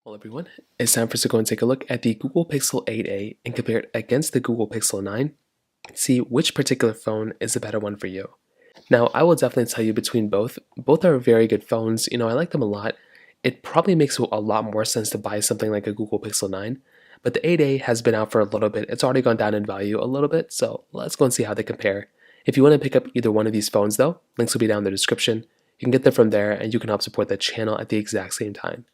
Well, everyone, it's time for us to go and take a look at the Google Pixel 8a and compare it against the Google Pixel 9 and see which particular phone is the better one for you. Now, I will definitely tell you between both. Both are very good phones. I like them a lot. It probably makes a lot more sense to buy something like a Google Pixel 9, but the 8a has been out for a little bit. It's already gone down in value a little bit, so let's go and see how they compare. If you want to pick up either one of these phones, though, links will be down in the description. You can get them from there, and you can help support the channel at the exact same time.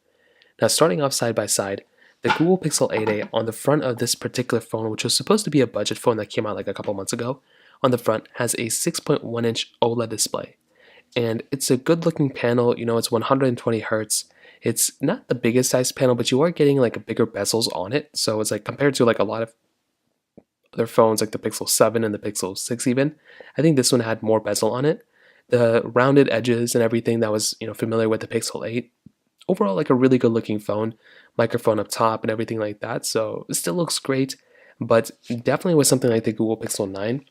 Now, starting off side by side, the Google Pixel 8a on the front of this particular phone, which was supposed to be a budget phone that came out like a couple months ago, on the front has a 6.1-inch OLED display. And it's a good looking panel, it's 120 hertz. It's not the biggest size panel, but you are getting like a bigger bezels on it. So it's like compared to like a lot of other phones like the Pixel 7 and the Pixel 6 even, I think this one had more bezel on it. The rounded edges and everything that was, familiar with the Pixel 8, overall like a really good looking phone, microphone up top and everything like that, so it still looks great. But definitely with something like the Google Pixel 9,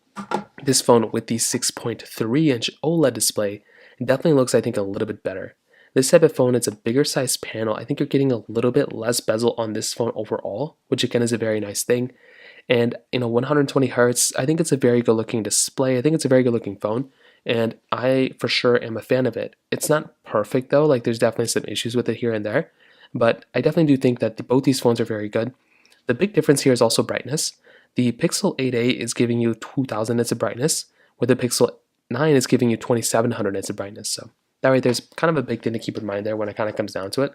this phone with the 6.3-inch OLED display definitely looks, I think, a little bit better. This type of phone, it's a bigger size panel. I think you're getting a little bit less bezel on this phone overall, which again is a very nice thing. And 120 hertz, I think it's a very good looking display. I think it's a very good looking phone, and I for sure am a fan of it. It's not perfect though, like there's definitely some issues with it here and there, but I definitely do think that both these phones are very good. The big difference here is also brightness. The Pixel 8a is giving you 2000 nits of brightness, where the Pixel 9 is giving you 2700 nits of brightness. So that right there's kind of a big thing to keep in mind there when it kind of comes down to it.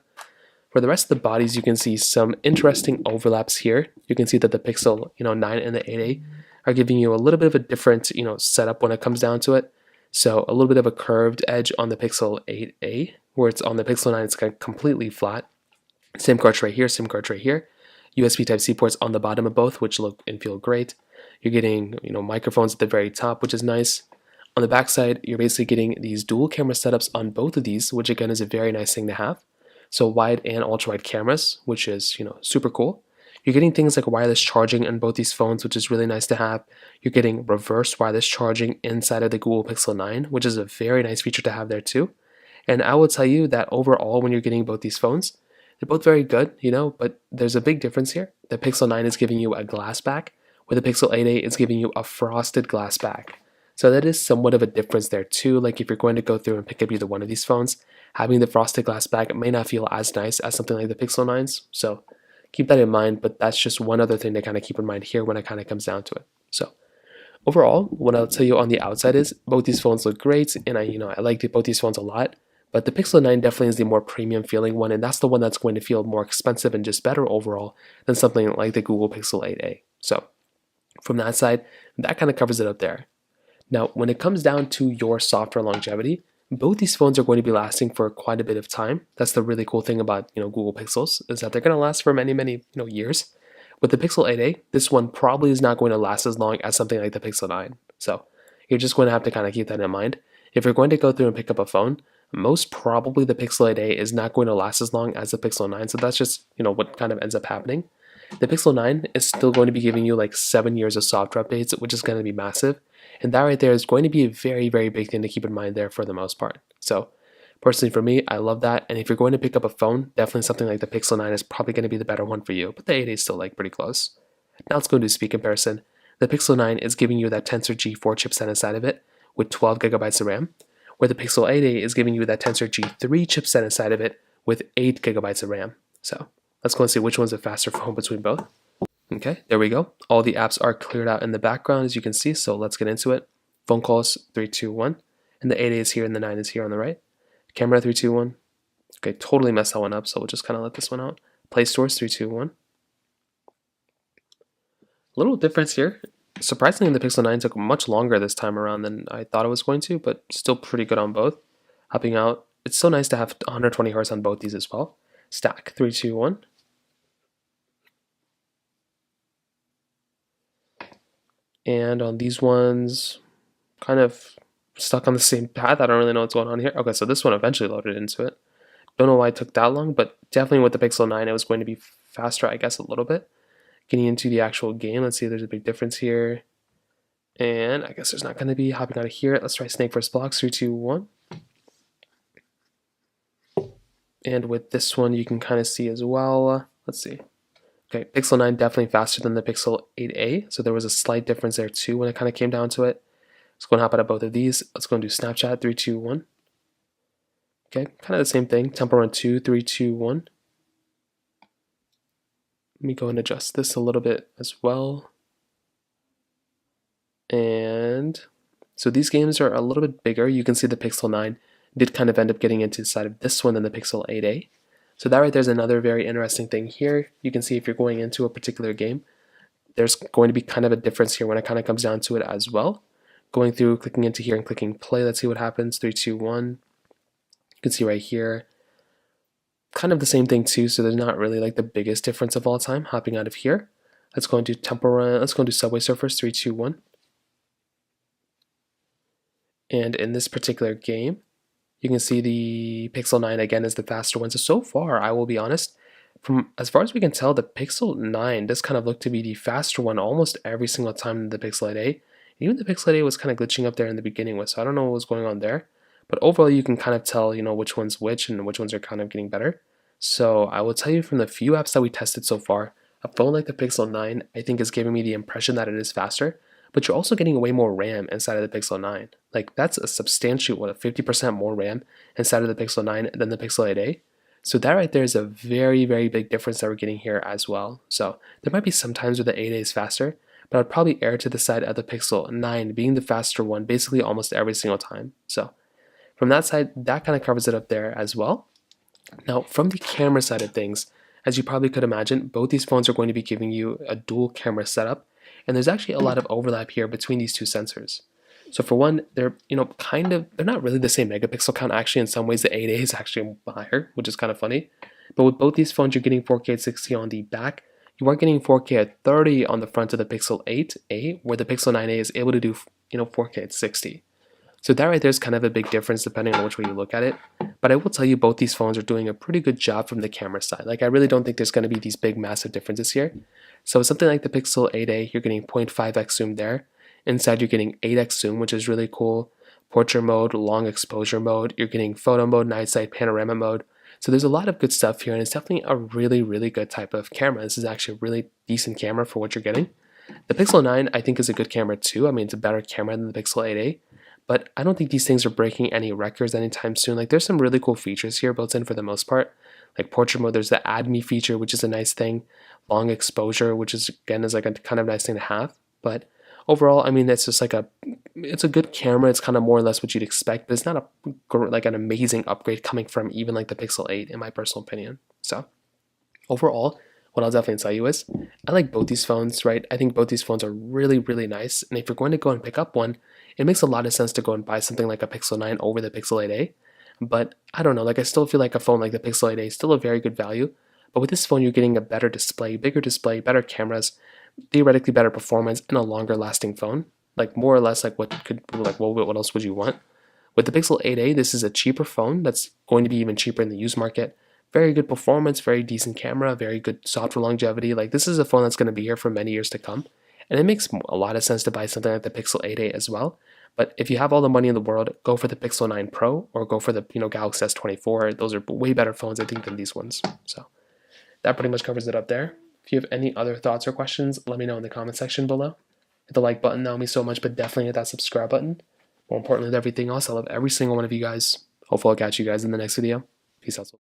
For the rest of the bodies, you can see some interesting overlaps here. You can see that the Pixel 9 and the 8a are giving you a little bit of a different setup when it comes down to it. So a little bit of a curved edge on the Pixel 8a, where it's on the Pixel 9, it's kind of completely flat. SIM cards right here, SIM cards right here. USB Type-C ports on the bottom of both, which look and feel great. You're getting microphones at the very top, which is nice. On the back side, you're basically getting these dual camera setups on both of these, which again is a very nice thing to have. So wide and ultra wide cameras, which is super cool. You're getting things like wireless charging on both these phones, which is really nice to have. You're getting reverse wireless charging inside of the Google Pixel 9, which is a very nice feature to have there too. And I will tell you that overall, when you're getting both these phones, they're both very good, but there's a big difference here. The Pixel 9 is giving you a glass back, where the Pixel 8a is giving you a frosted glass back. So that is somewhat of a difference there too. Like if you're going to go through and pick up either one of these phones, having the frosted glass back may not feel as nice as something like the Pixel 9s. So keep that in mind, but that's just one other thing to kind of keep in mind here when it kind of comes down to it. So overall, what I'll tell you on the outside is both these phones look great, and I like both these phones a lot. But the Pixel 9 definitely is the more premium feeling one, and that's the one that's going to feel more expensive and just better overall than something like the Google Pixel 8a. So from that side, that kind of covers it up there. Now, when it comes down to your software longevity, both these phones are going to be lasting for quite a bit of time. That's the really cool thing about Google Pixels, is that they're going to last for many years. With the Pixel 8a, this one probably is not going to last as long as something like the Pixel 9. So you're just going to have to kind of keep that in mind. If you're going to go through and pick up a phone, most probably the Pixel 8a is not going to last as long as the Pixel 9. So that's just what kind of ends up happening. The Pixel 9 is still going to be giving you like 7 years of software updates, which is going to be massive. And that right there is going to be a very big thing to keep in mind there for the most part. So personally for me, I love that. And if you're going to pick up a phone, definitely something like the Pixel 9 is probably going to be the better one for you. But the 8a is still like pretty close. Now let's go into speed comparison. The Pixel 9 is giving you that Tensor G4 chipset inside of it with 12 gigabytes of RAM, where the Pixel 8a is giving you that Tensor G3 chipset inside of it with 8 gigabytes of RAM. So let's go and see which one's a faster phone between both. Okay, there we go. All the apps are cleared out in the background, as you can see, so let's get into it. Phone calls, 3, 2, 1. And the 8a is here and the 9 is here on the right. Camera, 3, 2, 1. Okay, totally messed that one up, so we'll just kind of let this one out. Play Stores, 3, 2, 1. Little difference here. Surprisingly, the Pixel 9 took much longer this time around than I thought it was going to, but still pretty good on both. Hopping out, it's so nice to have 120 Hz on both these as well. Stack, 3, 2, 1. And on these ones, kind of stuck on the same path. I don't really know what's going on here. Okay, so this one eventually loaded into it. Don't know why it took that long, but definitely with the Pixel 9, it was going to be faster, I guess, a little bit. Getting into the actual game, let's see if there's a big difference here. And I guess there's not going to be. Hopping out of here, let's try Snake vs. Blocks, 3, 2, 1. And with this one, you can kind of see as well. Let's see. Okay, Pixel 9 definitely faster than the Pixel 8a, so there was a slight difference there too when it kind of came down to it. Let's go and hop out of both of these. Let's go and do Snapchat, 3, 2, 1. Okay, kind of the same thing. Temple Run 2, 3, 2, 1. Let me go and adjust this a little bit as well. And so these games are a little bit bigger. You can see the Pixel 9 did kind of end up getting into the side of this one than the Pixel 8a. So that right there's another very interesting thing here. You can see if you're going into a particular game, there's going to be kind of a difference here when it kind of comes down to it as well. Going through, clicking into here and clicking play, let's see what happens. 3, 2, 1. You can see right here, kind of the same thing too, so there's not really like the biggest difference of all time. Hopping out of here, let's go into Temple Run, let's go into Subway Surfers, 3, 2, 1. And in this particular game, you can see the Pixel 9 again is the faster one. So far, I will be honest, from as far as we can tell, the Pixel 9 does kind of look to be the faster one almost every single time than the Pixel 8a. Even the Pixel 8a was kind of glitching up there in the beginning with, so I don't know what was going on there. But overall, you can kind of tell, which one's which and which ones are kind of getting better. So I will tell you from the few apps that we tested so far, a phone like the Pixel 9, I think is giving me the impression that it is faster, but you're also getting way more RAM inside of the Pixel 9. Like that's a substantial, 50% more RAM inside of the Pixel 9 than the Pixel 8a. So that right there is a very, very big difference that we're getting here as well. So there might be some times where the 8a is faster, but I'd probably err to the side of the Pixel 9 being the faster one basically almost every single time. So from that side, that kind of covers it up there as well. Now, from the camera side of things, as you probably could imagine, both these phones are going to be giving you a dual camera setup, and there's actually a lot of overlap here between these two sensors. So for one, they're they're not really the same megapixel count. Actually, in some ways, the 8a is actually higher, which is kind of funny. But with both these phones, you're getting 4K at 60 on the back. You are getting 4K at 30 on the front of the Pixel 8a, where the Pixel 9a is able to do 4K at 60. So that right there is kind of a big difference depending on which way you look at it. But I will tell you both these phones are doing a pretty good job from the camera side. Like I really don't think there's going to be these big massive differences here. So something like the Pixel 8a, you're getting 0.5x zoom there. Inside you're getting 8x zoom, which is really cool. Portrait mode, long exposure mode. You're getting photo mode, night sight, panorama mode. So there's a lot of good stuff here, and it's definitely a really, really good type of camera. This is actually a really decent camera for what you're getting. The Pixel 9 I think is a good camera too. I mean, it's a better camera than the Pixel 8a. But I don't think these things are breaking any records anytime soon. Like there's some really cool features here built in for the most part. Like portrait mode, there's the Add Me feature, which is a nice thing. Long exposure, which is again is like a kind of nice thing to have. But overall, I mean, it's just like it's a good camera. It's kind of more or less what you'd expect, but it's not like an amazing upgrade coming from even like the Pixel 8 in my personal opinion. So overall, what I'll definitely tell you is I like both these phones, right? I think both these phones are really, really nice. And if you're going to go and pick up one, it makes a lot of sense to go and buy something like a Pixel 9 over the Pixel 8a. But I don't know, like I still feel like a phone like the Pixel 8a is still a very good value. But with this phone, you're getting a better display, bigger display, better cameras, theoretically better performance, and a longer lasting phone. Like more or less like what else would you want? With the Pixel 8a, this is a cheaper phone that's going to be even cheaper in the used market. Very good performance, very decent camera, very good software longevity. Like this is a phone that's going to be here for many years to come. And it makes a lot of sense to buy something like the Pixel 8a as well. But if you have all the money in the world, go for the Pixel 9 Pro or go for the Galaxy S24. Those are way better phones, I think, than these ones. So that pretty much covers it up there. If you have any other thoughts or questions, let me know in the comment section below. Hit the like button, that would mean so much, but definitely hit that subscribe button. More importantly than everything else, I love every single one of you guys. Hopefully I'll catch you guys in the next video. Peace out.